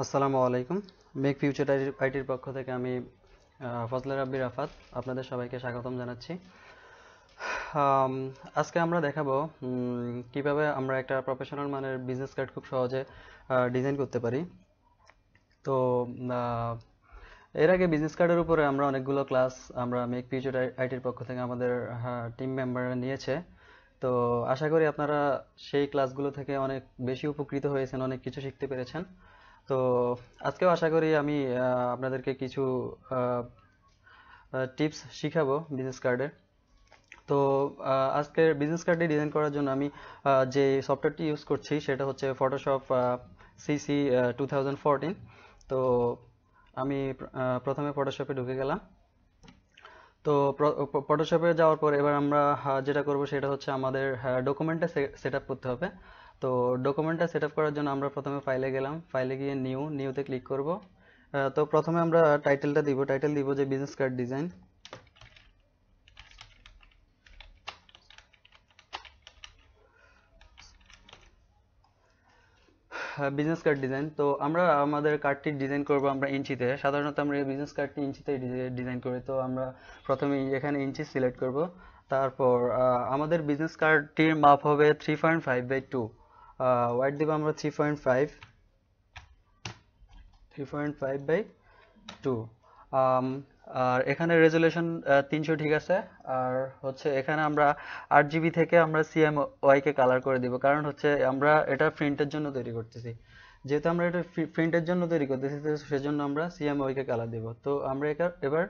আসসালামু আলাইকুম। Make future আইটির পক্ষ থেকে আমি ফজলে রাব্বি রাফাত আপনাদের সবাইকে স্বাগতম জানাচ্ছি। আম, আজকে আমরা দেখাবো কিভাবে আমরা একটা প্রফেশনাল মানের বিজনেস কার্ড খুব সহজে ডিজাইন করতে পারি। তো আহ, এর আগে বিজনেস কার্ডের উপরে আমরা অনেকগুলো ক্লাস আমরা মেক ফিউচার আইটির পক্ষ থেকে আমাদের টিম মেম্বাররা নিয়েছে। তো আশা করি আপনারা সেই ক্লাসগুলো থেকে অনেক বেশি উপকৃত হয়েছেন, অনেক কিছু শিখতে পেরেছেন। তো আজকেও আশা করি আমি আপনাদেরকে কিছু টিপস শিখাবো বিজনেস কার্ডের। তো আজকের বিজনেস কার্ডটি ডিজাইন করার জন্য আমি যে সফটওয়্যারটি ইউজ করছি সেটা হচ্ছে ফটোশপ সিসি 2014। তো আমি প্রথমে ফটোশপে ঢুকে গেলাম। তো ফটোশপে যাওয়ার পর এবার আমরা যেটা করব সেটা হচ্ছে আমাদের ডকুমেন্টটা সেট আপ করতে হবে। তো ডকুমেন্টটা সেট আপ করার জন্য আমরা প্রথমে ফাইলে গেলাম, ফাইলে গিয়ে নিউতে ক্লিক করব। তো প্রথমে আমরা টাইটেল দিব যে business card design. Business card design, তো আমরা আমাদের কার্ডটি ডিজাইন করব আমরা ইঞ্চিতে। সাধারণত আমরা এই বিজনেস কার্ডটি ইঞ্চিতে ডিজাইন করি। তো আমরা প্রথমে এখানে ইঞ্চি সিলেক্ট করব। তারপর আমাদের বিজনেস কার্ডটির মাপ হবে 3.5/2। ওয়াইড দেব আমরা 3.5/2। আর এখানে রেজুলেশন 300 ঠিক আছে। আর হচ্ছে এখানে আমরা 8 জিবি থেকে আমরা সিএমওয়াই কে কালার করে দিব, কারণ হচ্ছে আমরা এটা প্রিন্টের জন্য তৈরি করতেছি। যেহেতু আমরা এটা প্রিন্টের জন্য তৈরি করতেছি তো সেজন্য আমরা সিএমওয়াই কে কালার দিব। তো আমরা এবার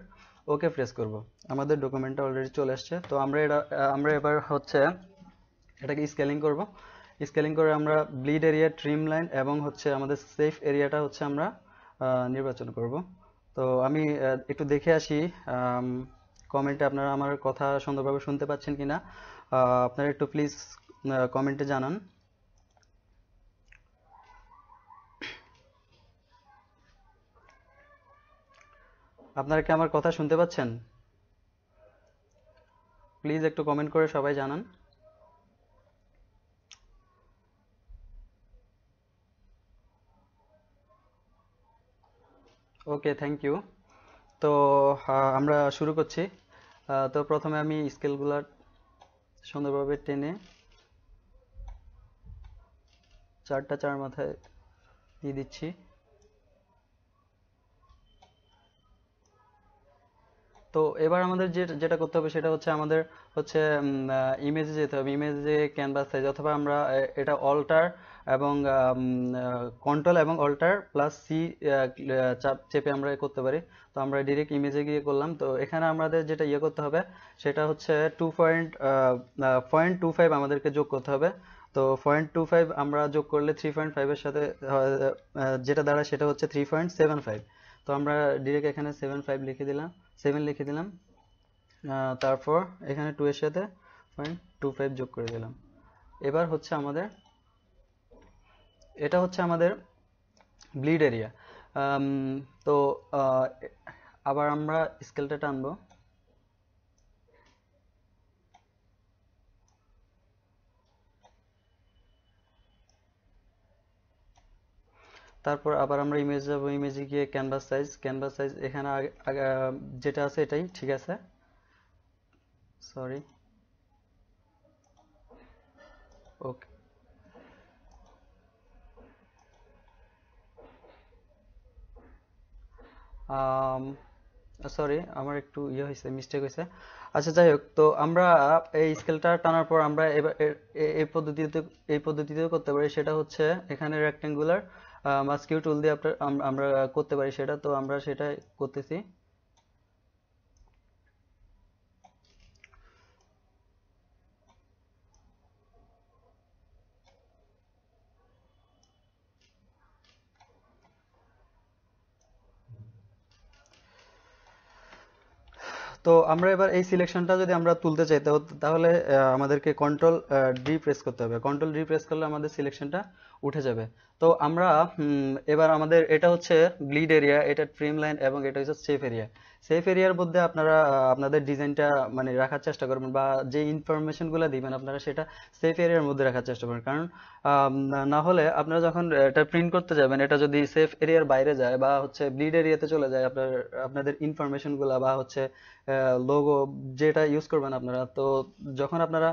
ওকে প্রেস করব। আমাদের ডকুমেন্টটা অলরেডি চলে আসছে। তো আমরা এবার হচ্ছে এটাকে স্কেলিং করব। স্কেলিং করে আমরা ব্লিড এরিয়া, ট্রিম লাইন এবং হচ্ছে আমাদের সেফ এরিয়াটা হচ্ছে আমরা নির্বাচন করব। তো আমি একটু দেখে আসি কমেন্টে আপনারা আমার কথা সুন্দরভাবে শুনতে পাচ্ছেন কিনা। আপনারা একটু প্লিজ কমেন্টে জানান। আপনারা কি আমার কথা শুনতে পাচ্ছেন? প্লিজ একটু কমেন্ট করে সবাই জানান। ওকে, থ্যাংক ইউ। তো আমরা শুরু করছি। তো প্রথমে আমি স্কেলগুলো সুন্দরভাবে টেনে চার মাথায় দিয়ে দিচ্ছি। তো এবার আমাদের যেটা করতে হবে সেটা হচ্ছে আমাদের হচ্ছে ইমেজে যেতে হবে। ইমেজে ক্যানভাস সাইজ, অথবা আমরা এটা অল্টার এবং কন্ট্রোল এবং অল্টার প্লাস সি চাপ চেপে আমরা করতে পারি। তো আমরা ডিরেক্ট ইমেজে গিয়ে করলাম। তো এখানে আমাদের যেটা করতে হবে সেটা হচ্ছে 0.25 আমাদেরকে যোগ করতে হবে। তো 0.25 আমরা যোগ করলে 3.5 এর সাথে যেটা দাঁড়ায় সেটা হচ্ছে 3.75। তো আমরা ডিরেক্ট এখানে 7 লিখে দিলাম। তারপর এখানে 2 এর সাথে 0.25 যোগ করে দিলাম। এবার হচ্ছে এটা হচ্ছে আমাদের ব্লিড এরিয়া। তো আহ, আবার আমরা স্কেলটা টানবো। তারপর আবার আমরা ইমেজ যাব, ইমেজে গিয়ে ক্যানভাস সাইজ এখানে যেটা আছে এটাই ঠিক আছে। সরি। ওকে। সরি, আমার একটু হয়েছে, মিস্টেক হয়েছে। আচ্ছা, যাই হোক। তো আমরা এই স্কেলটা টানার পর আমরা এবার এই পদ্ধতিতেও করতে পারি। সেটা হচ্ছে এখানে রেক্টেঙ্গুলার মাস্কিউ টুল দিয়ে আমরা করতে পারি সেটা। তো আমরা সেটা করতেছি। তো আমরা এবার এই সিলেকশনটা যদি আমরা তুলতে চাই তাহলে আমাদেরকে কন্ট্রোল ডি প্রেস করতে হবে। কন্ট্রোল ডি প্রেস করলে আমাদের সিলেকশনটা উঠে যাবে। তো আমরা এবার আমাদের এটা হচ্ছে ব্লিড এরিয়া, এটা ট্রিম লাইন এবং এটা হচ্ছে সেফ এরিয়া। সেফ এরিয়ার মধ্যে আপনারা আপনাদের ডিজাইনটা মানে রাখার চেষ্টা করবেন, বা যে ইনফরমেশন গুলো দিবেন আপনারা সেটা সেফ এরিয়ার মধ্যে রাখার চেষ্টা করবেন। কারণ না হলে আপনারা যখন এটা প্রিন্ট করতে যাবেন, এটা যদি সেফ এরিয়ার বাইরে যায় বা হচ্ছে ব্লিড এরিয়াতে চলে যায়, আপনাদের ইনফরমেশন গুলা বা হচ্ছে লোগো যেটা ইউজ করবেন আপনারা, তো যখন আপনারা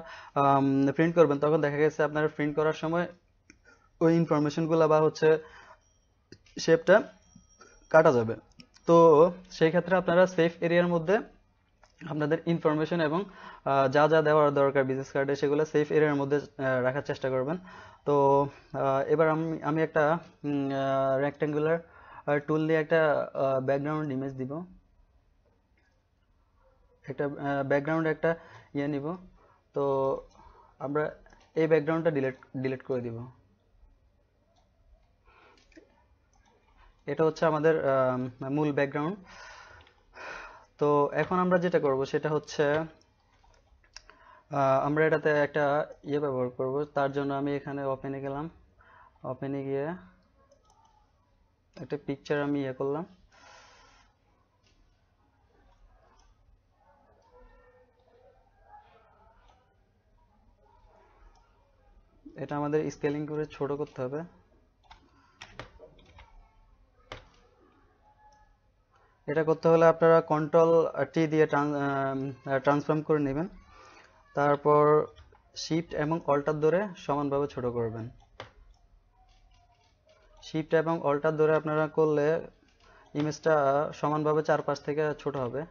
প্রিন্ট করবেন তখন দেখা গেছে আপনারা প্রিন্ট করার সময় ওই ইনফরমেশন গুলা বা হচ্ছে শেপটা কাটা যাবে। তো সেই ক্ষেত্রে আপনারা সেফ এরিয়ার মধ্যে আপনাদের ইনফরমেশন এবং যা যা দেওয়ার দরকার বিজনেস কার্ডে সেগুলো সেফ এরিয়ার মধ্যে রাখার চেষ্টা করবেন। তো এবার আমি একটা রেক্ট্যাঙ্গুলার টুল দিয়ে একটা ব্যাকগ্রাউন্ড ইমেজ দিব, একটা ব্যাকগ্রাউন্ড একটা নিব। তো আমরা এই ব্যাকগ্রাউন্ডটা ডিলিট করে দিব। এটা হচ্ছে আমাদের মূল ব্যাকগ্রাউন্ড। তো এখন আমরা যেটা করব সেটা হচ্ছে আমরা এটাতে একটা ব্যবহার করব। তার জন্য আমি এখানে ওপেনে গেলাম, ওপেনে গিয়ে একটা পিকচার আমি করলাম। এটা আমাদের স্কেলিং করে ছোট করতে হবে। এটা করতে হলে আপনারা কন্ট্রোল টি দিয়ে ট্রান্সফর্ম করে নেবেন, তারপর শিফট এবং অল্টার ধরে সমানভাবে ছোট করবেন। শিফট এবং অল্টার ধরে আপনারা করলে ইমেজটা সমানভাবে চারপাশ থেকে ছোট হবে।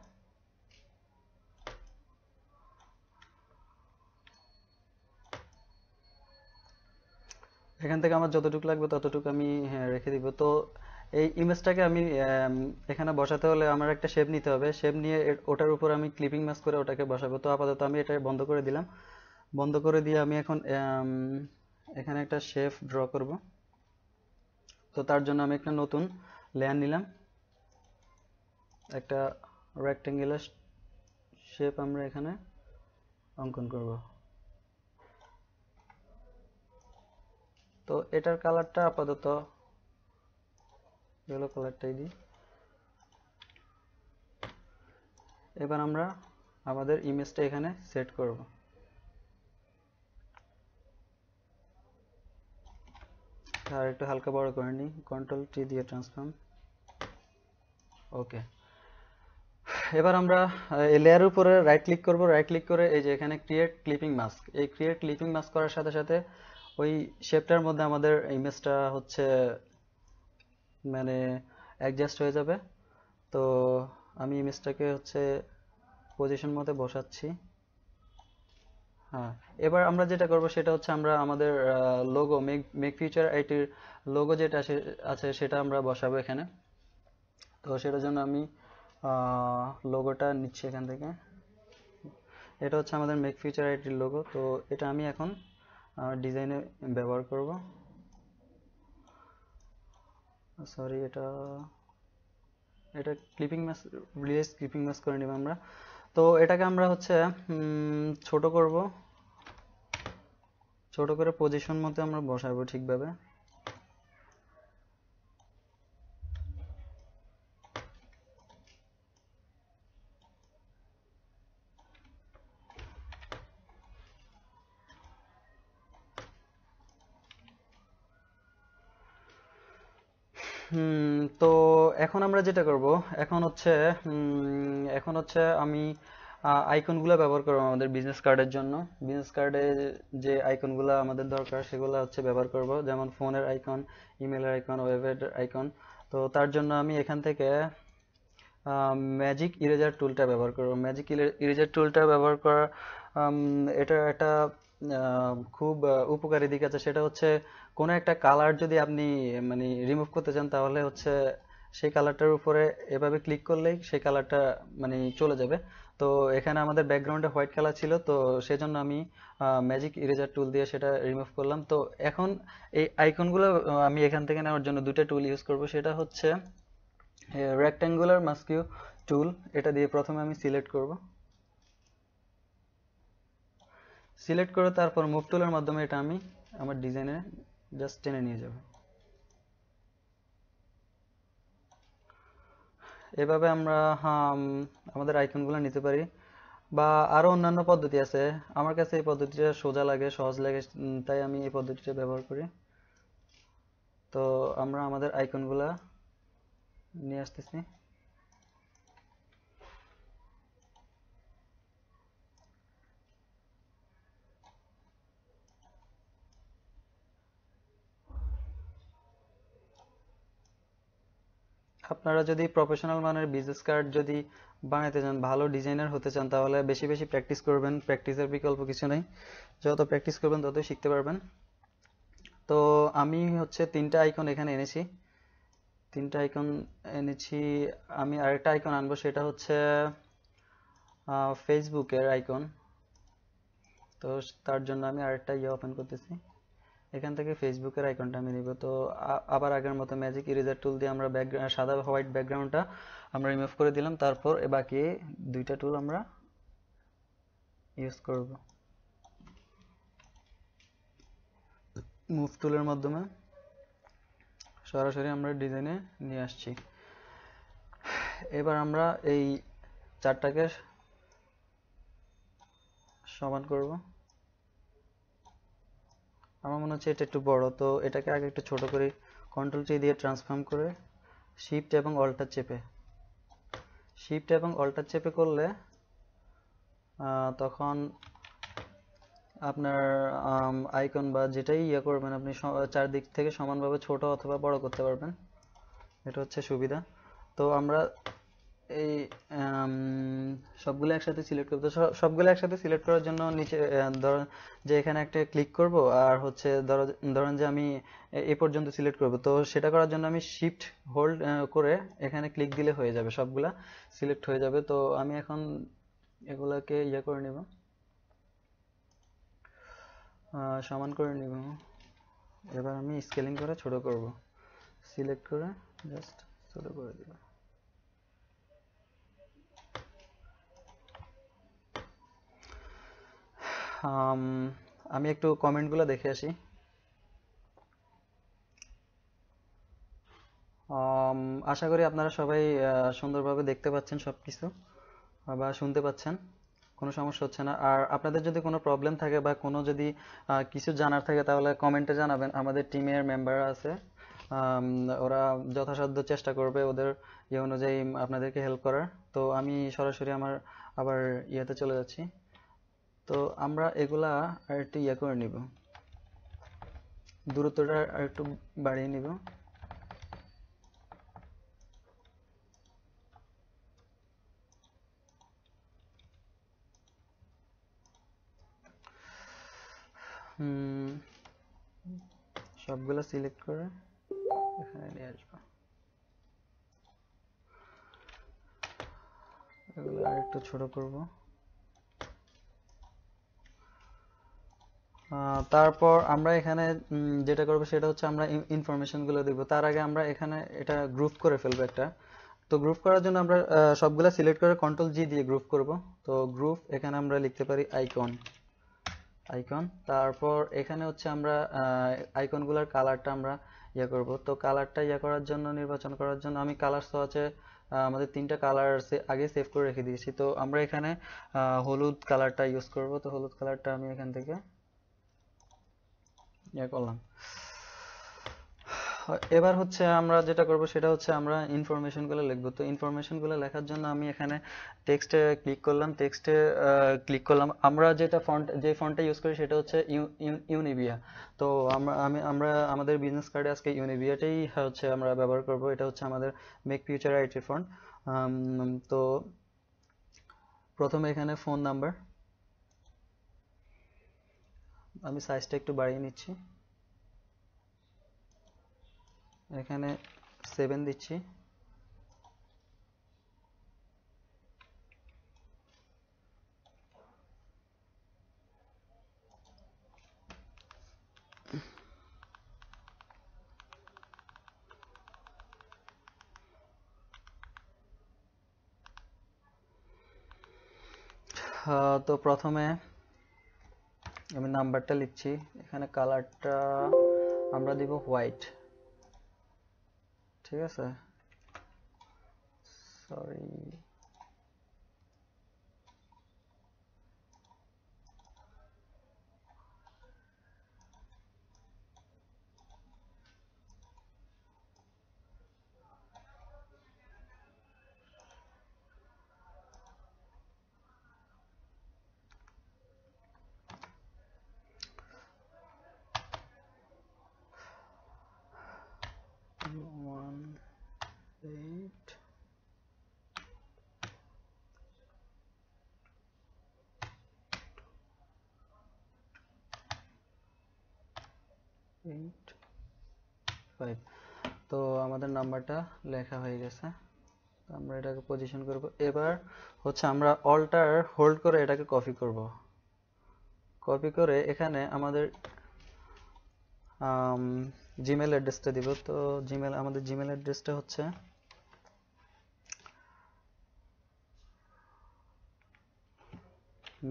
এখান থেকে আমার যতটুকু লাগবে ততটুকু আমি রেখে দিব। তো এই ইমেজটাকে আমি এখানে বসাতে হলে আমার একটা শেপ নিতে হবে। শেপ নিয়ে ওটার উপর আমি ক্লিপিং মাস্ক করে ওটাকে বসাবো। তো আপাতত আমি এটা বন্ধ করে দিলাম। বন্ধ করে দিয়ে আমি এখন এখানে একটা শেপ ড্র করব। তো তার জন্য আমি একটা নতুন লেয়ার নিলাম, একটা রেক্ট্যাঙ্গুলার শেপ আমরা এখানে অঙ্কন করব। তো এটার কালারটা আপাতত ইয়েলো কালারটাই দিই। এবার আমরা আমাদের ইমেজটা এখানে সেট করব। আর একটু হালকা বড় করে নিই, কন্ট্রোল টি দিয়ে ট্রান্সফর্ম। ওকে, এবার আমরা এই লেয়ারের উপরে রাইট ক্লিক করব। রাইট ক্লিক করে এই যে এখানে ক্রিয়েট ক্লিপিং মাস্ক, এই ক্রিয়েট ক্লিপিং মাস্ক করার সাথে সাথে ওই শেপটার মধ্যে আমাদের ইমেজটা হচ্ছে মানে অ্যাডজাস্ট হয়ে যাবে। তো আমি ইমেজটাকে হচ্ছে পজিশন মতে বসাচ্ছি। হ্যাঁ, এবার আমরা যেটা করব সেটা হচ্ছে আমরা আমাদের লোগো মেক ফিউচার আইটির লোগো যেটা আছে সেটা আমরা বসাবো এখানে। তো সেটার জন্য আমি লোগোটা নিচ্ছি এখান থেকে। এটা হচ্ছে আমাদের মেক ফিউচার আইটির লোগো। তো এটা আমি এখন ডিজাইনে ব্যবহার করব। সরি, এটা clipping mask, release clipping mask করে নেব আমরা। তো এটাকে আমরা হচ্ছে ছোট করব, ছোট করে পজিশন মতো আমরা বসাবো ঠিকভাবে। তো এখন আমরা যেটা করব এখন হচ্ছে আমি আইকনগুলো ব্যবহার করব আমাদের বিজনেস কার্ডের জন্য। বিজনেস কার্ডে যে আইকনগুলো আমাদের দরকার সেগুলো হচ্ছে ব্যবহার করব, যেমন ফোনের আইকন, ইমেলের আইকন, ওয়েবের আইকন। তো তার জন্য আমি এখান থেকে ম্যাজিক ইরেজার টুলটা ব্যবহার করব। ম্যাজিক ইরেজার টুলটা ব্যবহার করা এটা একটা খুব উপকারী দিক আছে। সেটা হচ্ছে কোনো একটা কালার যদি আপনি মানে রিমুভ করতে চান তাহলে হচ্ছে সেই কালারটার উপরে এভাবে ক্লিক করলেই সেই কালারটা মানে চলে যাবে। তো এখানে আমাদের ব্যাকগ্রাউন্ডে হোয়াইট কালার ছিল, তো সেজন্য আমি ম্যাজিক ইরেজার টুল দিয়ে সেটা রিমুভ করলাম। তো এখন এই আইকনগুলো আমি এখান থেকে নেওয়ার জন্য দুটো টুল ইউজ করব। সেটা হচ্ছে রেক্ট্যাঙ্গুলার মাস্কিউ টুল। এটা দিয়ে প্রথমে আমি সিলেক্ট করব, সিলেক্ট করে তারপর মুভ টুলের মাধ্যমে এটা আমি আমার ডিজাইনে জাস্ট টেনে নিয়ে যাব। এভাবে আমরা আমাদের আইকনগুলো নিতে পারি, বা আরো অন্যান্য পদ্ধতি আছে। আমার কাছে এই পদ্ধতিটা সোজা লাগে, সহজ লাগে, তাই আমি এই পদ্ধতিটা ব্যবহার করি। তো আমরা আমাদের আইকনগুলা নিয়ে আসতেছি। আপনারা যদি প্রফেশনাল মানের বিজনেস কার্ড যদি বানাইতে চান, ভালো ডিজাইনার হতে চান, তাহলে বেশি বেশি প্র্যাকটিস করবেন। প্র্যাকটিসের বিকল্প কিছু নেই, যত প্র্যাকটিস করবেন ততই শিখতে পারবেন। তো আমি হচ্ছে তিনটা আইকন এখানে এনেছি, তিনটা আইকন এনেছি। আমি আরেকটা আইকন আনবো, সেটা হচ্ছে ফেসবুকের আইকন। তো তার জন্য আমি আরেকটা ওপেন করতেছি। এখান থেকে ফেসবুকের আইকনটা আমি নিব। তো আবার আগের মতো ম্যাজিক ইরেজার টুল দিয়ে আমরা সাদা হোয়াইট ব্যাকগ্রাউন্ডটা আমরা রিমুভ করে দিলাম। তারপর বাকি দুইটা টুল আমরা ইউজ করব। মুভ টুলের মাধ্যমে সরাসরি আমরা ডিজাইনে নিয়ে আসছি। এবার আমরা এই চারটাকে সমান করব। আমার মনে হচ্ছে এটা একটু বড়, তো এটাকে আগে একটু ছোট করে কন্ট্রোল টি দিয়ে ট্রান্সফর্ম করে শিফট এবং অল্টার চেপে করলে তখন আপনার আইকন বা যেটাই করবেন আপনি চারদিক থেকে সমানভাবে ছোট অথবা বড় করতে পারবেন। এটা হচ্ছে সুবিধা। তো আমরা এই সবগুলো একসাথে সিলেক্ট করব। তো সবগুলো একসাথে সিলেক্ট করার জন্য নিচে ধরেন যে এখানে একটা ক্লিক করব, আর হচ্ছে ধরেন যে আমি এই পর্যন্ত সিলেক্ট করব। তো সেটা করার জন্য আমি শিফট হোল্ড করে এখানে ক্লিক দিলে হয়ে যাবে, সবগুলা সিলেক্ট হয়ে যাবে। তো আমি এখন এগুলাকে করে নিব, সমান করে নিব। এবার আমি স্কেলিং করে ছোট করব, সিলেক্ট করে জাস্ট ছোট করে দিব। আমি একটু কমেন্টগুলো দেখে আসি। আশা করি আপনারা সবাই সুন্দরভাবে দেখতে পাচ্ছেন সবকিছু, বা শুনতে পাচ্ছেন, কোনো সমস্যা হচ্ছে না। আর আপনাদের যদি কোনো প্রবলেম থাকে বা কোনো যদি কিছু জানার থাকে, তাহলে কমেন্টে জানাবেন। আমাদের টিমের মেম্বাররা আছে, ওরা যথাসাধ্য চেষ্টা করবে ওদের অনুযায়ী আপনাদেরকে হেল্প করার। তো আমি সরাসরি আমার আবার ইয়েতে চলে যাচ্ছি। তো আমরা এগুলা আর একটু করে নিব, দূরত্বটা আর একটু বাড়িয়ে নিব। সবগুলো সিলেক্ট করে এখানে নিয়ে আসবো। এগুলো আর একটু ছোট করব। তারপর আমরা এখানে যেটা করব সেটা হচ্ছে আমরা ইনফরমেশন গুলো দেব। তার আগে আমরা এখানে এটা গ্রুপ করে ফেলবো একটা। তো গ্রুপ করার জন্য আমরা সবগুলা সিলেক্ট করে কন্ট্রোল জি দিয়ে গ্রুপ করব। তো গ্রুপ এখানে আমরা লিখতে পারি আইকন। তারপর এখানে হচ্ছে আমরা আইকনগুলোর কালারটা আমরা করব। তো কালারটা করার জন্য, নির্বাচন করার জন্য আমি কালার সোয়াচে আমাদের তিনটা কালার আগে সেভ করে রেখে দিয়েছি। তো আমরা এখানে হলুদ কালারটা ইউজ করব। তো হলুদ কালারটা আমি এখান থেকে করলাম। এবার হচ্ছে আমরা যেটা করব সেটা হচ্ছে আমরা ইনফরমেশন গুলো লিখবো। তো ইনফরমেশন গুলো লেখার জন্য আমি এখানে টেক্সটে ক্লিক করলাম। আমরা যে ফন্টটা ইউজ করি সেটা হচ্ছে ইউনিভিয়া। তো আমরা আমাদের বিজনেস কার্ডে আজকে ইউনিভিয়াটাই হচ্ছে আমরা ব্যবহার করব। এটা হচ্ছে আমাদের মেক ফিউচার আইটি ফন্ট। তো প্রথমে এখানে ফোন নাম্বার, আমি সাইজটা একটু বাড়িয়ে নিচ্ছি, এখানে 7 দিচ্ছি। তো প্রথমে আমি নাম্বারটা লিখছি, এখানে কালারটা আমরা দিব হোয়াইট, ঠিক আছে। Sorry, one 8 8 5। তো আমাদের নাম্বারটা লেখা হয়ে গেছে। তো আমরা এটাকে পজিশন করব। এবার হচ্ছে আমরা অল্টার হোল্ড করে এটাকে কপি করব। কপি করে এখানে আমাদের জিমেল অ্যাড্রেসটা দিব। তো আমাদের জিমেল অ্যাড্রেসটা হচ্ছে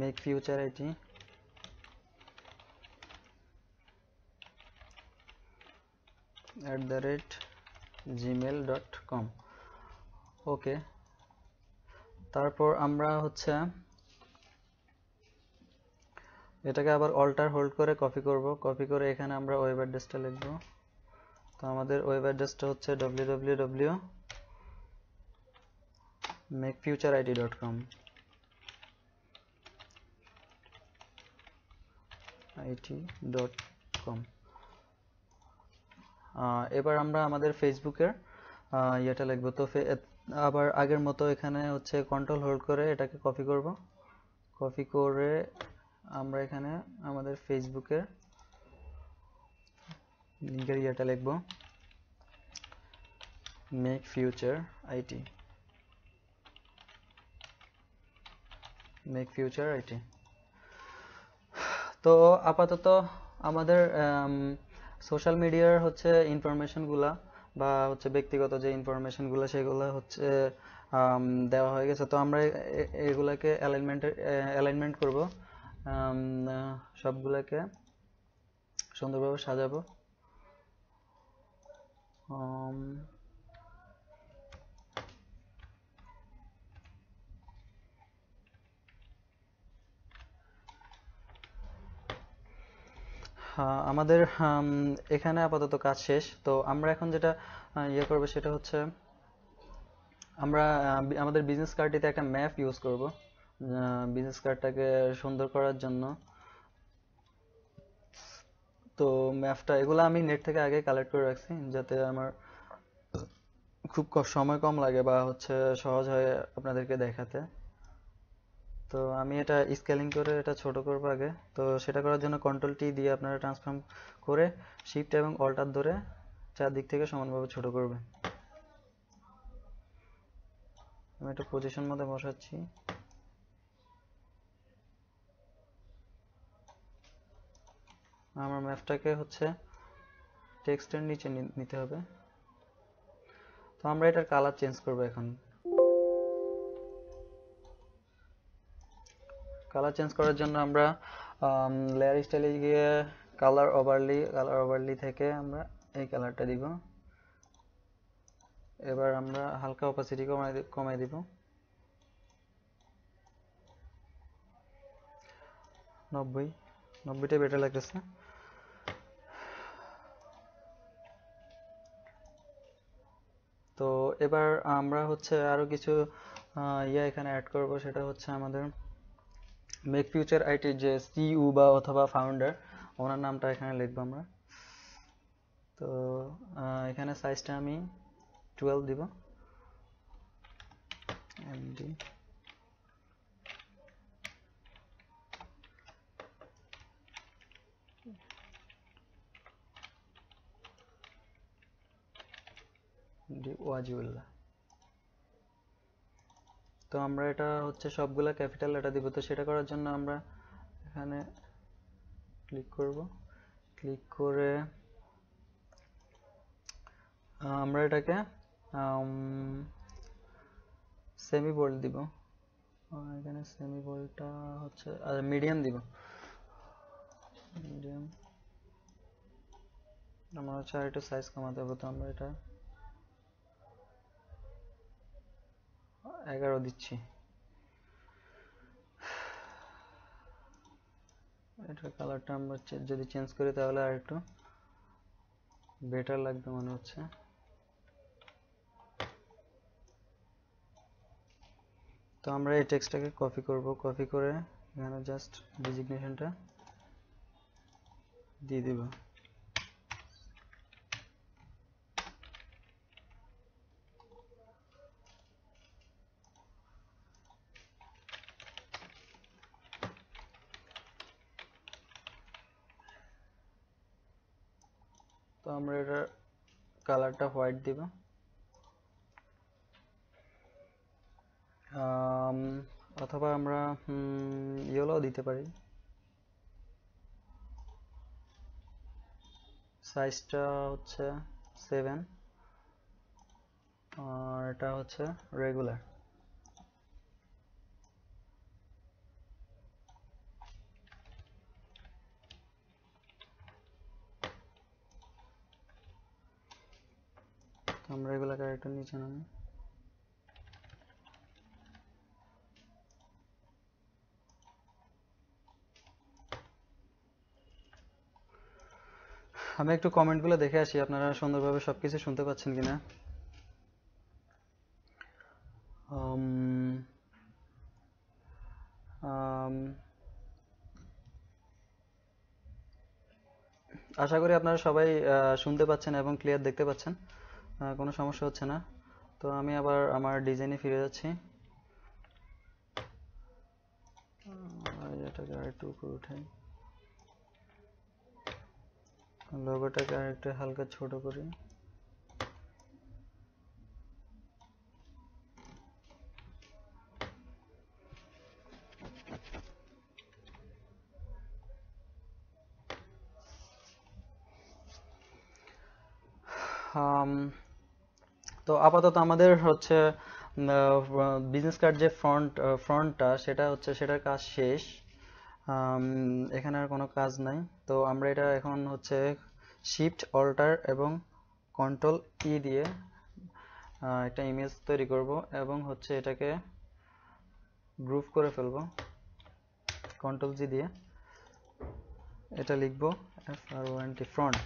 makefuturit@gmail.com। ওকে, তারপর আমরা হচ্ছে এটাকে আবার অল্টার হোল্ড করে কপি করব। কপি করে এখানে আমরা ওয়েব অ্যাড্রেসটা লিখব। তো আমাদের ওয়েব অ্যাড্রেসটা হচ্ছে www.makefuturit.com। এবার আমরা আমাদের ফেসবুকের ইয়েটা লিখব। তো আবার আগের মতো এখানে হচ্ছে কন্ট্রোল হোল্ড করে এটাকে কপি করব। কপি করে আমরা এখানে আমাদের ফেসবুকের লিংকের ইয়েটা লিখব, makefuturit। তো আপাতত আমাদের সোশ্যাল মিডিয়ার হচ্ছে ইনফরমেশনগুলা বা হচ্ছে ব্যক্তিগত যে ইনফরমেশনগুলো সেগুলো হচ্ছে দেওয়া হয়ে গেছে। তো আমরা এগুলাকে অ্যালাইনমেন্ট করব, সবগুলোকে সুন্দরভাবে সাজাবো। আমাদের এখানে আপাতত কাজ শেষ। তো আমরা এখন যেটা ইয়ে করবো সেটা হচ্ছে আমরা আমাদের বিজনেস কার্ডটিতে একটা ম্যাপ ইউজ করব বিজনেস কার্ডটাকে সুন্দর করার জন্য। তো ম্যাপটা এগুলো আমি নেট থেকে আগে কালেক্ট করে রাখছি যাতে আমার খুব সময় কম লাগে বা হচ্ছে সহজ হয় আপনাদেরকে দেখাতে। তো আমি এটা স্কেলিং করে এটা ছোট করব আগে। তো সেটা করার জন্য কন্ট্রোল টি দিয়ে আপনারা ট্রান্সফর্ম করে শিফট এবং অল্টার ধরে চারদিক থেকে সমানভাবে ছোট করবেন। আমি এটা পজিশন মধ্যে বসাচ্ছি। আমার ম্যাপটাকে হচ্ছে টেক্সটের নিচে নিতে হবে। তো আমরা এটার কালার চেঞ্জ করব এখন। কালার চেঞ্জ করার জন্য আমরা লেয়ার স্টাইলে গিয়ে কালার ওভারলি থেকে আমরা এই কালারটা দিব। এবার আমরা হালকা অপাসিটি কমাই দিব 90টা বেটার লাগতেছে। তো এবার আমরা হচ্ছে আরো কিছু এখানে অ্যাড করব, সেটা হচ্ছে আমাদের মেক ফিউচার আইটির যে সিইও বা অথবা ফাউন্ডার ওনার নামটা এখানে লিখব আমরা। তো এখানে সাইজটা আমি 12 দিব, এমডি। ওয়াজিউল্লাহ। তো আমরা এটা হচ্ছে সবগুলা ক্যাপিটাল লেটার দিব। তো সেটা করার জন্য আমরা এখানে ক্লিক করব। ক্লিক করে আমরা এটাকে সেমি বোল্ড দিব। এখানে সেমি বোল্ডটা হচ্ছে মিডিয়াম দিব, মিডিয়াম। আমরা হচ্ছে আর একটু সাইজ কমাতে হবে। তো আমরা এটা 11 দিচ্ছি। এটার কালারটা আমরা যদি চেঞ্জ করি তাহলে আর একটু বেটার লাগবে মনে হচ্ছে। তো আমরা এই টেক্সটটাকে কপি করব, কপি করে এখানে জাস্ট ডেজিগনেশনটা দিয়ে দিব। তো আমরা এটার কালারটা হোয়াইট দিব, অথবা আমরা ইয়েলো দিতে পারি। সাইজটা হচ্ছে 7 আর এটা হচ্ছে রেগুলার। আমরা রেগুলার ক্যারেক্টার নিচে নামি। আমি একটু কমেন্টগুলো দেখে আসি আপনারা সুন্দরভাবে সবকিছু শুনতে পাচ্ছেন কিনা। আশা করি আপনারা সবাই শুনতে পাচ্ছেন এবং ক্লিয়ার দেখতে পাচ্ছেন, কোনো সমস্যা হচ্ছে না। তো আমি আবার আমার ডিজাইনে ফিরে যাচ্ছি। এটাকে আরেকটু উপরে উঠাই, লোগোটাকে আরেকটু হালকা ছোট করি। তো আপাতত আমাদের হচ্ছে বিজনেস কার্ড যে ফ্রন্টটা সেটা হচ্ছে সেটার কাজ শেষ। এখানে আর কোনো কাজ নাই। তো আমরা এটা এখন হচ্ছে শিফট অল্টার এবং কন্ট্রোল ই দিয়ে একটা ইমেজ তৈরি করব এবং হচ্ছে এটাকে গ্রুপ করে ফেলবো কন্ট্রোল জি দিয়ে। এটা লিখবো FRONT ফ্রন্ট।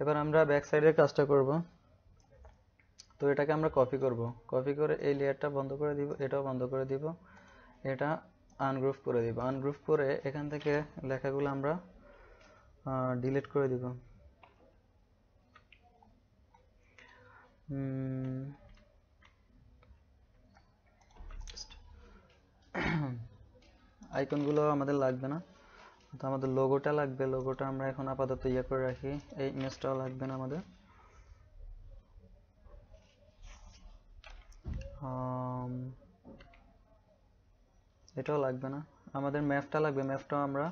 এবার আমরা ব্যাক সাইডের কাজটা করব। তো এটাকে আমরা কপি করব, কপি করে এই লেয়ারটা বন্ধ করে দিব, এটাও বন্ধ করে দিব, এটা আনগ্রুপ করে দিব। আনগ্রুপ করে এখান থেকে লেখাগুলো আমরা ডিলিট করে দিব। আইকনগুলো আমাদের লাগবে না, তো আমাদের লোগোটা লাগবে। লোগোটা আমরা এখন আপাতত ইয়ে করে রাখি, এই ইমেজটাও লাগবে না আমাদের। এটাও লাগবে না, আমাদের ম্যাপটা লাগবে। ম্যাপটাও আমরা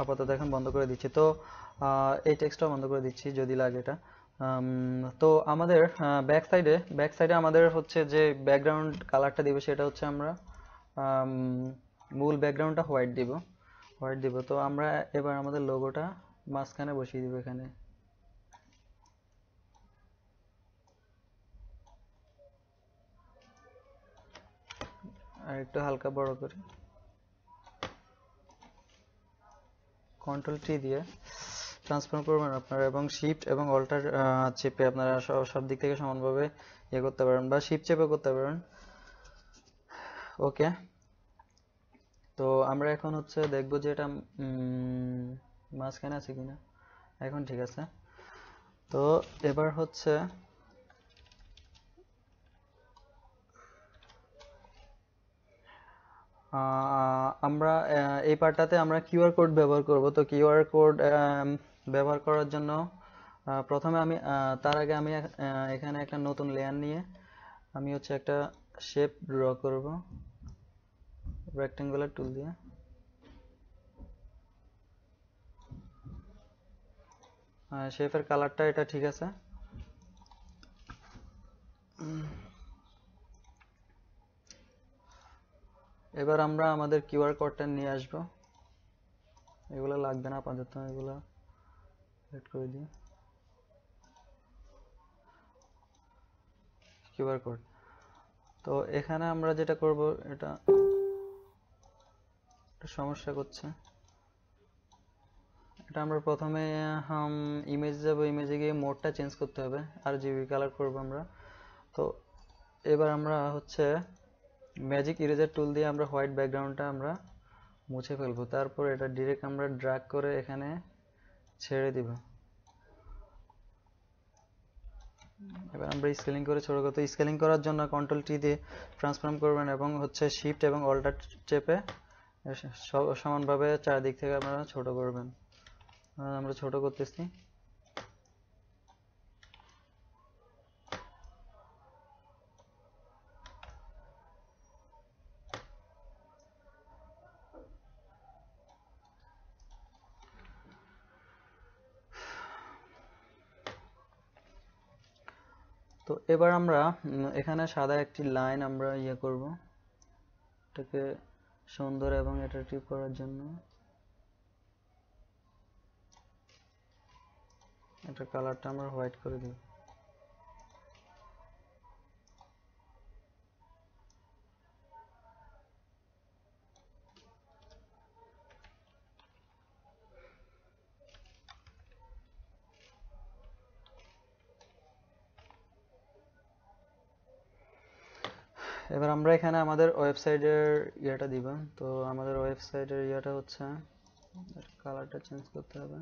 আপাতত এখন বন্ধ করে দিচ্ছি। তো এই টেক্সটটাও বন্ধ করে দিচ্ছি যদি লাগে এটা। তো আমাদের ব্যাক সাইডে আমাদের হচ্ছে যে ব্যাকগ্রাউন্ড কালারটা দিব সেটা হচ্ছে আমরা মূল ব্যাকগ্রাউন্ডটা হোয়াইট দিব। তো আমরা এবার আমাদের লোগোটা মাঝখানে বসিয়ে দিব এখানে। আর একটু হালকা বড় করে কন্ট্রোল টি দিয়ে ট্রান্সফর্ম করবেন আপনারা, এবং শিফট এবং অল্টার চেপে আপনারা সব দিক থেকে সমানভাবে ইয়ে করতে পারেন, বা শিফট চেপে করতে পারেন। ওকে, তো আমরা এখন হচ্ছে দেখবো যে এটা মাঝখানে আছে কিনা। এখন ঠিক আছে। তো এবার হচ্ছে আমরা এই পার্টটাতে আমরা কিউআর কোড ব্যবহার করব। তো কিউআর কোড ব্যবহার করার জন্য প্রথমে আমি তার আগে আমি এখানে একটা নতুন লেয়ার নিয়ে আমি হচ্ছে একটা শেপ ড্র করব রেক্টেঙ্গুলার টুল দিয়ে। শেপের কালারটা এটা ঠিক আছে। এবার আমরা আমাদের কিউআর কোডটা নিয়ে আসব। এগুলো লাগবে না আপাতত, এগুলো এড করে দিই। কিউআর কোড তো এখানে আমরা যেটা করব, এটা সমস্যা করছে। এটা আমরা প্রথমে ইমেজ যাব, ইমেজে গিয়ে মোডটা চেঞ্জ করতে হবে, RGB কালার করব আমরা। তো এবার আমরা হচ্ছে ম্যাজিক ইরেজার টুল দিয়ে আমরা হোয়াইট ব্যাকগ্রাউন্ডটা আমরা মুছে ফেলবো। তারপর এটা ডিরেক্ট আমরা ড্র্যাগ করে এখানে ছেড়ে দিব। এবার আমরা স্কেলিং করে ছোট করতে, স্কেলিং করার জন্য কন্ট্রোল টি দিয়ে ট্রান্সফর্ম করবেন এবং হচ্ছে শিফট এবং অল্টার চেপে সমানভাবে চারদিক থেকে আপনারা ছোট করবেন। আমরা ছোট করতেছি। তো এবার আমরা এখানে সাদা একটি লাইন আমরা করব, এটাকে সুন্দর এবং অ্যাট্রাকটিভ করার জন্য। এটা কালারটা আমরা হোয়াইট করে দেব। এবার আমরা এখানে আমাদের ওয়েবসাইটের ইয়েটা দিব। তো আমাদের ওয়েবসাইটের ইয়েটা হচ্ছে, কালারটা চেঞ্জ করতে হবে।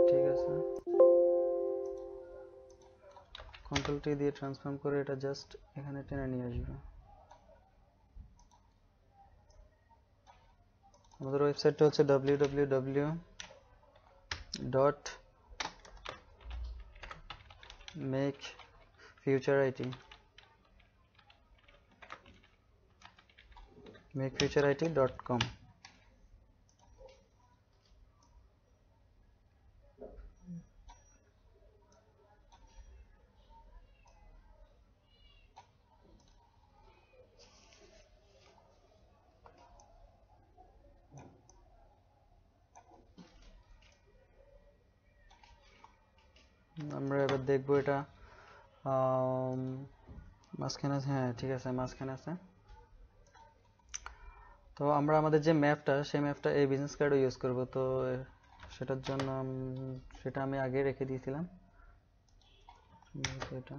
ঠিক আছে, কন্ট্রোল টি দিয়ে ট্রান্সফর্ম করে এটা জাস্ট এখানে টেনে নিয়ে আসবে। আমাদের ওয়েবসাইটটা হচ্ছে www.makefuturit.com। আমরা এবার দেখবো এটা মাঝখানে আছে। হ্যাঁ ঠিক আছে, মাঝখানে আছে। তো আমরা আমাদের যে ম্যাপটা, সেই ম্যাপটা এই বিজনেস কার্ডও ইউজ করব। তো সেটার জন্য সেটা আমি আগে রেখে দিয়েছিলাম। এটা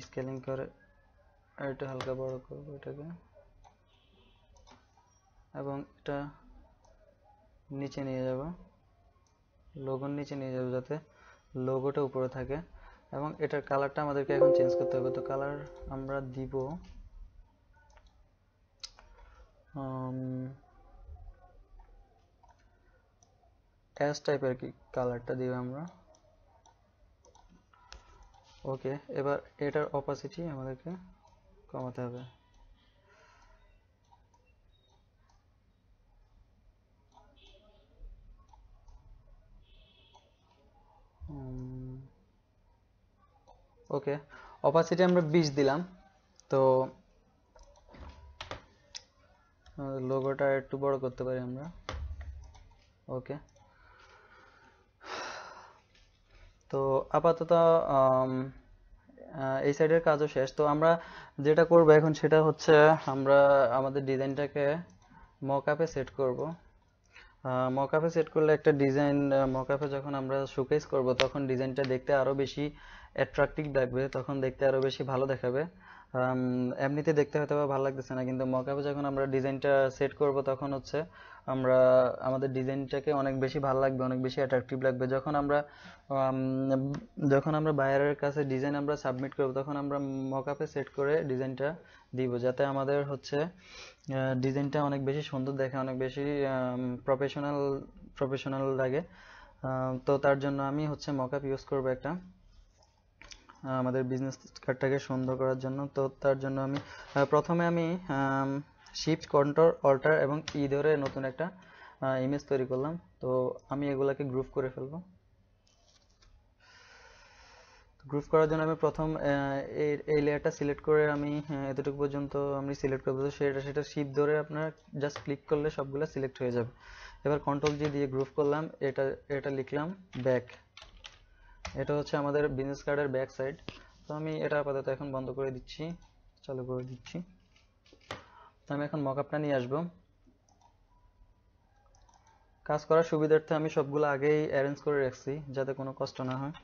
স্কেলিং করে এটা হালকা বড় করব এটাকে, এবং এটা নিচে নিয়ে যাব, লোগোর নিচে নিয়ে যাব যাতে লোগোটা উপরে থাকে। এবং এটার কালারটা আমাদেরকে এখন চেঞ্জ করতে হবে। তো কালার আমরা দিব অ্যাশ টাইপের কি কালারটা দিব আমরা। ওকে, এবার এটার অপাসিটি আমাদেরকে কমাতে হবে। ওকে, অপাসিটি আমরা 20 দিলাম। তো লোগোটা একটু বড় করতে পারি আমরা। ওকে, তো আপাতত এই সাইডের কাজও শেষ। তো আমরা যেটা করব এখন সেটা হচ্ছে, আমরা আমাদের ডিজাইনটাকে মকআপে সেট করব। মকআপে সেট করলে একটা ডিজাইন, মকআপে যখন আমরা শোকেস করব তখন ডিজাইনটা দেখতে আরো বেশি অ্যাট্রাকটিভ লাগবে, তখন দেখতে আরো বেশি ভালো দেখাবে। এমনিতে দেখতে হয়তো ভালো লাগতেছে না, কিন্তু মকআপে যখন আমরা ডিজাইনটা সেট করব তখন হচ্ছে আমরা আমাদের ডিজাইনটাকে অনেক বেশি ভালো লাগবে, অনেক বেশি অ্যাট্রাকটিভ লাগবে। যখন আমরা বায়ারের কাছে ডিজাইন আমরা সাবমিট করব তখন আমরা মকআপে সেট করে ডিজাইনটা দিব, যাতে আমাদের হচ্ছে ডিজাইনটা অনেক বেশি সুন্দর দেখে, অনেক বেশি প্রফেশনাল লাগে। তো তার জন্য আমি হচ্ছে মকআপ ইউজ করব একটা, আমাদের বিজনেস কার্ডটাকে সুন্দর করার জন্য। তো তার জন্য আমি প্রথমে আমি শিফট কন্ট্রোল অল্টার এবং ধরে নতুন একটা ইমেজ তৈরি করলাম। তো আমি এগুলাকে গ্রুপ করে ফেলবো। গ্রুপ করার জন্য আমি প্রথম এই লেয়ারটা সিলেক্ট করে আমি এতটুকু পর্যন্ত আমি সিলেক্ট করবো। সেটা শিফট ধরে আপনার জাস্ট ক্লিক করলে সবগুলো সিলেক্ট হয়ে যাবে। এবার কন্ট্রোল জি দিয়ে গ্রুপ করলাম, এটা লিখলাম ব্যাক। এটা হচ্ছে আমাদের বিজনেস কার্ডের ব্যাক সাইড। তো আমি এটা আপাতত এখন বন্ধ করে দিচ্ছি, চালু করে দিচ্ছি। তো আমি এখন মকআপটা নিয়ে আসবো। কাজ করার সুবিধার্থে আমি সবগুলো আগেই অ্যারেঞ্জ করে রাখছি যাতে কোনো কষ্ট না হয়।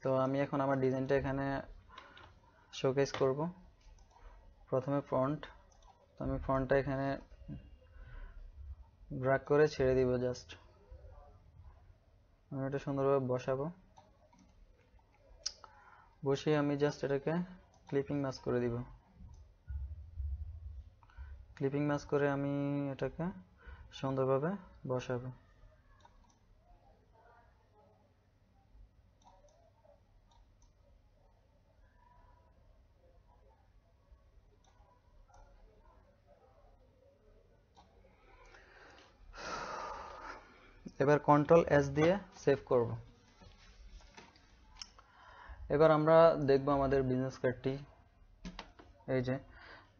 তো আমি এখন আমার ডিজাইনটা এখানে শোকেস করব। প্রথমে ফ্রন্ট, তো আমি ফ্রন্টটা এখানে ড্র্যাগ করে ছেড়ে দিব। জাস্ট আমি এটা সুন্দরভাবে বসাবো। বসিয়ে আমি জাস্ট এটাকে ক্লিপিং মাস্ক করে দিব। ক্লিপিং মাস্ক করে আমি এটাকে সুন্দরভাবে বসাবো। এবার কন্ট্রোল এস দিয়ে সেভ করব। এবার আমরা দেখব আমাদের বিজনেস কার্ডটি। এই যে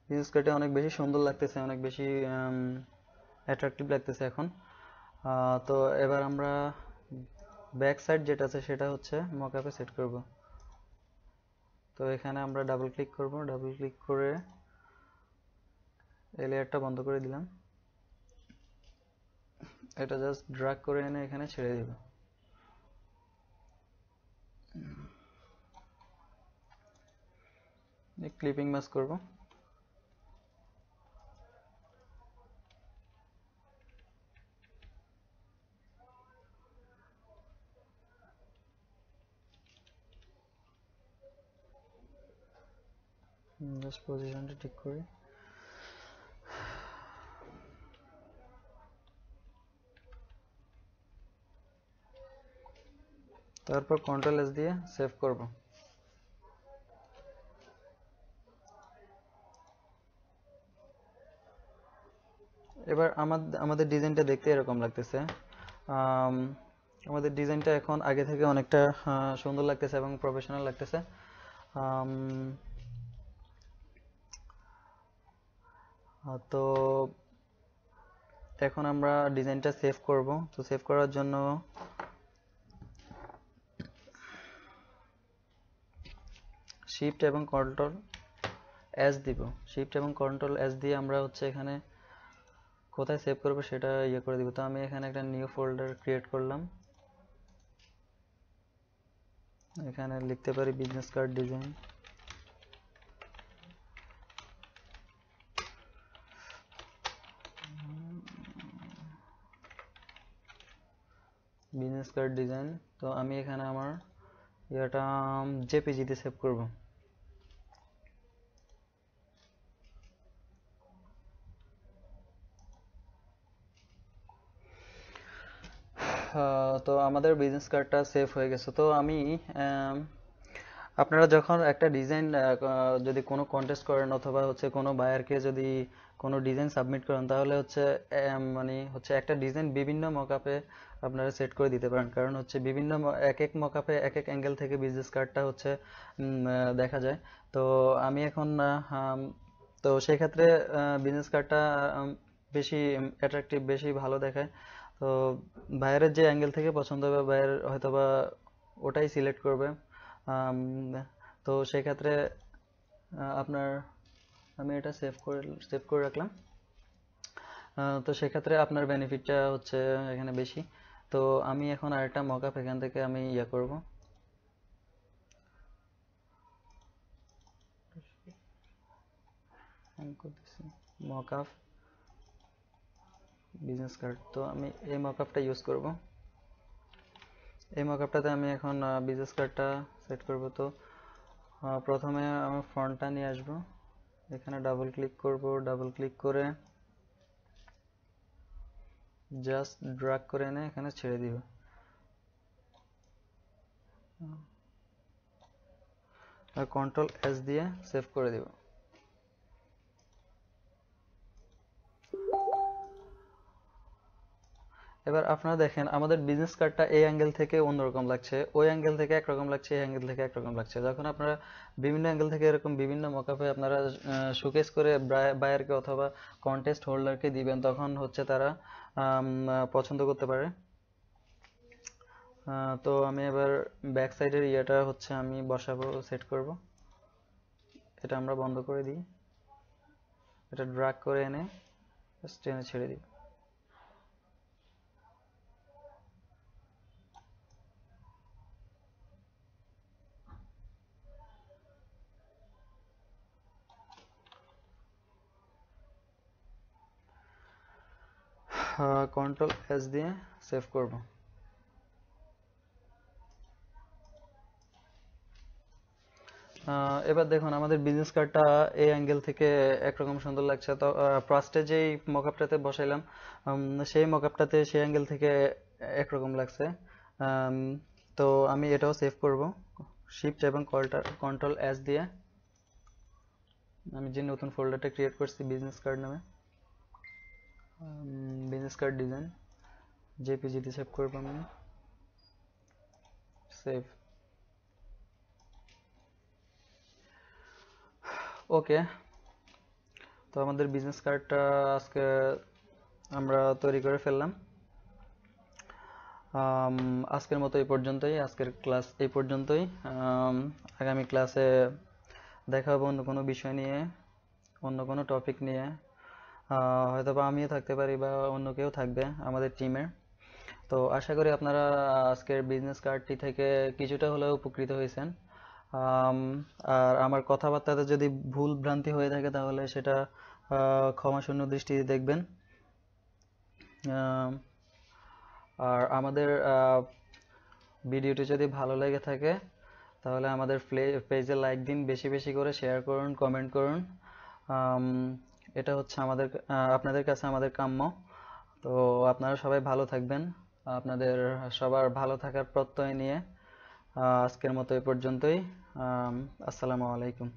বিজনেস কার্ডটি অনেক বেশি সুন্দর লাগতেছে, অনেক বেশি অ্যাট্রাকটিভ লাগতেছে এখন। তো এবার আমরা ব্যাক সাইড যেটা আছে সেটা হচ্ছে মকআপে সেট করব। তো এখানে আমরা ডাবল ক্লিক করব, ডাবল ক্লিক করে এই লেয়ারটা বন্ধ করে দিলাম। এটা জাস্ট ড্র্যাগ করে এনে এখানে ছেড়ে দিব। ক্লিপিং মাস্ক করব। জাস্ট পজিশনটা ঠিক করি। তারপর কন্ট্রোল এস দিয়ে সেভ করব। এবার আমাদের ডিজাইনটা দেখতে এরকম লাগতেছে। আমাদের ডিজাইনটা এখন আগে থেকে অনেকটা সুন্দর লাগতেছে এবং প্রফেশনাল লাগতেছে। তো এখন আমরা ডিজাইনটা সেভ করব। তো সেভ করার জন্য শিফট এবং কন্ট্রোল এস দিব। শিফট এবং কন্ট্রোল এস দিয়ে আমরা হচ্ছে এখানে কোথায় সেভ করব সেটা ইয়ে করে দিব। তো আমি এখানে একটা নিউ ফোল্ডার ক্রিয়েট করলাম। এখানে লিখতে পারি business card design. Business card design. তো আমি এখানে আমার এটা জেপিজিতে সেভ করব। তো আমাদের বিজনেস কার্ডটা সেভ হয়ে গেছে। তো আমি আপনারা যখন একটা ডিজাইন যদি কোনো কন্টেস্ট করেন অথবা হচ্ছে কোনো বায়ারকে যদি কোনো ডিজাইন সাবমিট করেন তাহলে হচ্ছে মানে হচ্ছে একটা ডিজাইন বিভিন্ন মকআপে আপনারা সেট করে দিতে পারেন। কারণ হচ্ছে বিভিন্ন এক এক মকআপে এক এক অ্যাঙ্গেল থেকে বিজনেস কার্ডটা হচ্ছে দেখা যায়। তো আমি এখন তো সেই ক্ষেত্রে বিজনেস কার্ডটা বেশি অ্যাট্রাকটিভ, বেশি ভালো দেখায়। তো বায়ারের যে অ্যাঙ্গেল থেকে পছন্দ হবে বায়ার হয়তোবা ওটাই সিলেক্ট করবে। তো সেক্ষেত্রে আপনার আমি এটা সেভ করে রাখলাম। তো সেক্ষেত্রে আপনার বেনিফিটটা হচ্ছে এখানে বেশি। তো আমি এখন আরেকটা মকআপ এখান থেকে আমি ইয়ে করব। Mockup business card. তো আমি এই মকআপটা ইউজ করব। এই মকআপটাতে আমি এখন বিজনেস কার্ডটা সেট করব। তো প্রথমে আমি ফ্রন্টটা নিয়ে আসব। এখানে ডাবল ক্লিক করব, ডাবল ক্লিক করে জাস্ট ড্র্যাগ করে এনে এখানে ছেড়ে দিব। আর কন্ট্রোল এস দিয়ে সেভ করে দিব। এবার আপনারা দেখেন আমাদের বিজনেস কার্ডটা এই অ্যাঙ্গেল থেকে অন্যরকম লাগছে, ওই অ্যাঙ্গেল থেকে একরকম লাগছে, এই অ্যাঙ্গেল থেকে একরকম লাগছে। যখন আপনারা বিভিন্ন অ্যাঙ্গেল থেকে এরকম বিভিন্ন মকআপে আপনারা শোকেস করে বায়ারকে অথবা কন্টেস্ট হোল্ডারকে দিবেন তখন হচ্ছে তারা পছন্দ করতে পারে। তো আমি এবার ব্যাক সাইডের ইয়েটা হচ্ছে আমি বসাবো, সেট করব। এটা আমরা বন্ধ করে দিই, এটা ড্র্যাগ করে এনে টেনে ছেড়ে দিই। কন্ট্রোল এস দিয়ে সেভ করব। এবার দেখুন আমাদের বিজনেস কার্ডটা এই অ্যাঙ্গেল থেকে একরকম সুন্দর লাগছে। তো ফার্স্টে যেই মকআপটাতে বসাইলাম সেই মকআপটাতে সেই অ্যাঙ্গেল থেকে একরকম লাগছে। আম, তো আমি এটাও সেভ করব শিফট এবং কন্ট্রোল এস দিয়ে। আমি যে নতুন ফোল্ডারটা ক্রিয়েট করছি বিজনেস কার্ড নামে, বিজনেস কার্ড ডিজাইন জেপিজিতে সেভ করব আমি, সেভ। ওকে, তো আমাদের বিজনেস কার্ডটা আজকে আমরা তৈরি করে ফেললাম। আজকের মতো এই পর্যন্তই, আজকের ক্লাস এই পর্যন্তই। আগামী ক্লাসে দেখা হবে অন্য কোনো বিষয় নিয়ে, অন্য কোনো টপিক নিয়ে। হয়তো বা আমিও থাকতে পারি বা অন্য কেউ থাকবে আমাদের টিমের। তো আশা করি আপনারা আজকের বিজনেস কার্ডটি থেকে কিছুটা হলেও উপকৃত হয়েছেন। আর আমার কথাবার্তাতে যদি ভুল ভ্রান্তি হয়ে থাকে তাহলে সেটা ক্ষমাশূন্য দৃষ্টিতে দেখবেন। আম, আর আমাদের ভিডিওটি যদি ভালো লেগে থাকে তাহলে আমাদের পেজে লাইক দিন, বেশি বেশি করে শেয়ার করুন, কমেন্ট করুন। আম, এটা হচ্ছে আমাদের আপনাদের কাছে আমাদের কাম্য। তো আপনারা সবাই ভালো থাকবেন। আপনাদের সবার ভালো থাকার প্রত্যয় নিয়ে আজকের মতো এই পর্যন্তই। আসসালামু আলাইকুম।